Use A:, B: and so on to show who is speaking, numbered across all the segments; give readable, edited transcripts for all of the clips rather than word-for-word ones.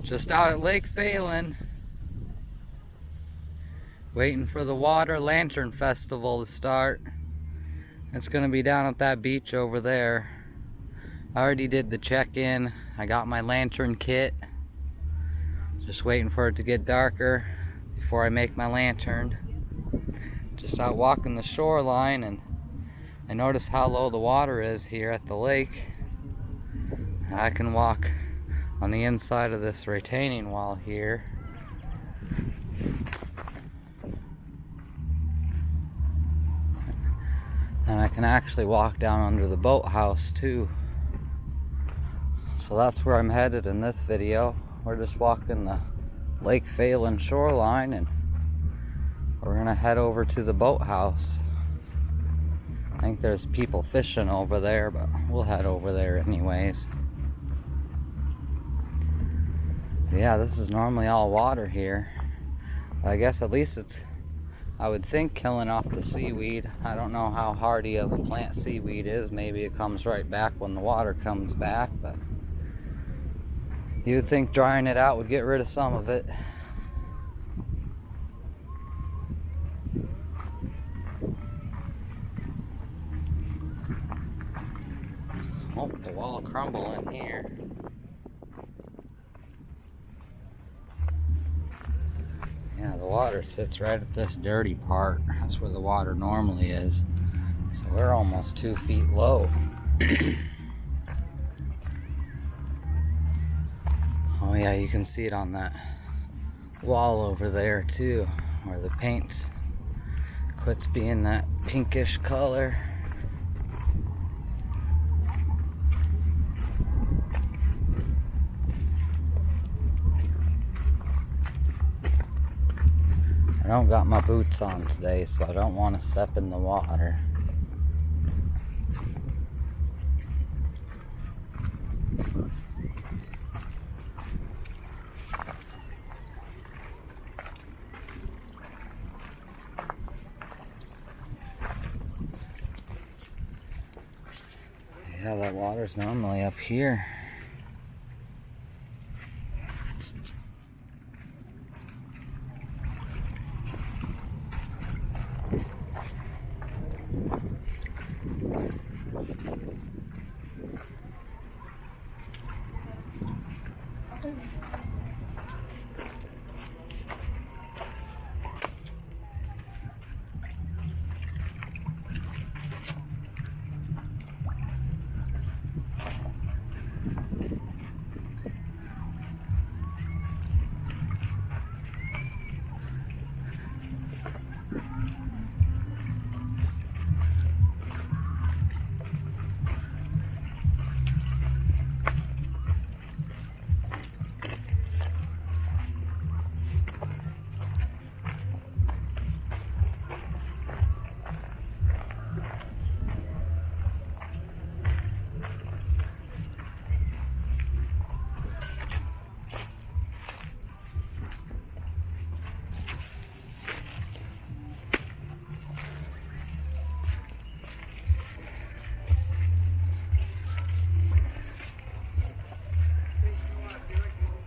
A: Just out at Lake Phalen, waiting for the Water Lantern Festival to start. It's gonna be down at that beach over there. I already did the check-in. I got my lantern kit. Just waiting for it to get darker before I make my lantern. Just out walking the shoreline, and I noticed how low the water is here at the lake. I can walk on the inside of this retaining wall here. And I can actually walk down under the boathouse too. So that's where I'm headed in this video. We're just walking the Lake Phalen shoreline, and we're gonna head over to the boathouse. I think there's people fishing over there, but we'll head over there anyways. Yeah, this is normally all water here. I guess at least it's, I would think, killing off the seaweed. I don't know how hardy of a plant seaweed is. Maybe it comes right back when the water comes back, but you would think drying it out would get rid of some of it. Oh, the wall crumbling here. Yeah, the water sits right at this dirty part. That's where the water normally is. So we're almost 2 feet low. Oh yeah, you can see it on that wall over there too, where the paint quits being that pinkish color. I don't got my boots on today, so I don't want to step in the water. Yeah, that water's normally up here.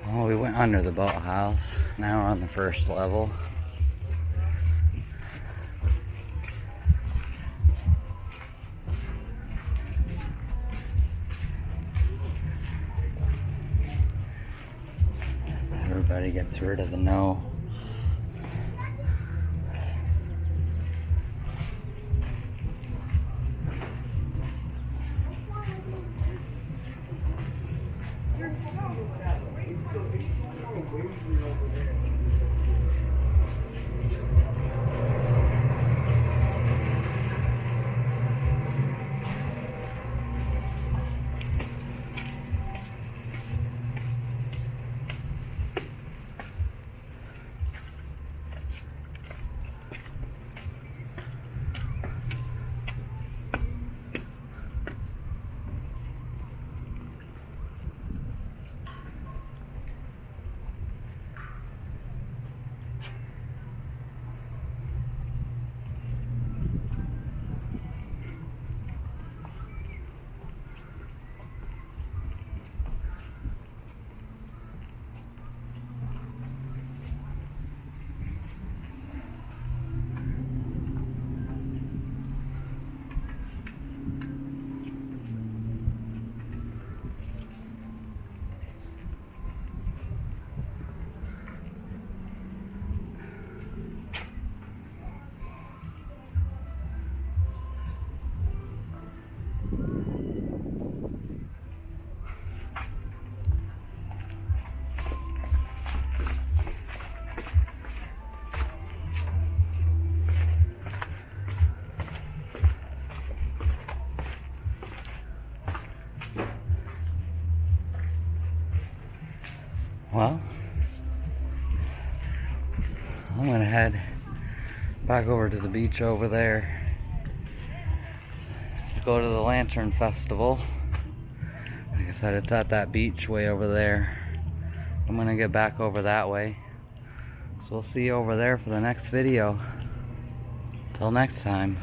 A: Oh, we went under the boathouse. Now we're on the first level. Everybody gets rid of the no. Well, I'm gonna head back over to the beach over there to go to the Lantern Festival. Like I said, it's at that beach way over there. I'm gonna get back over that way. So we'll see you over there for the next video. Till next time.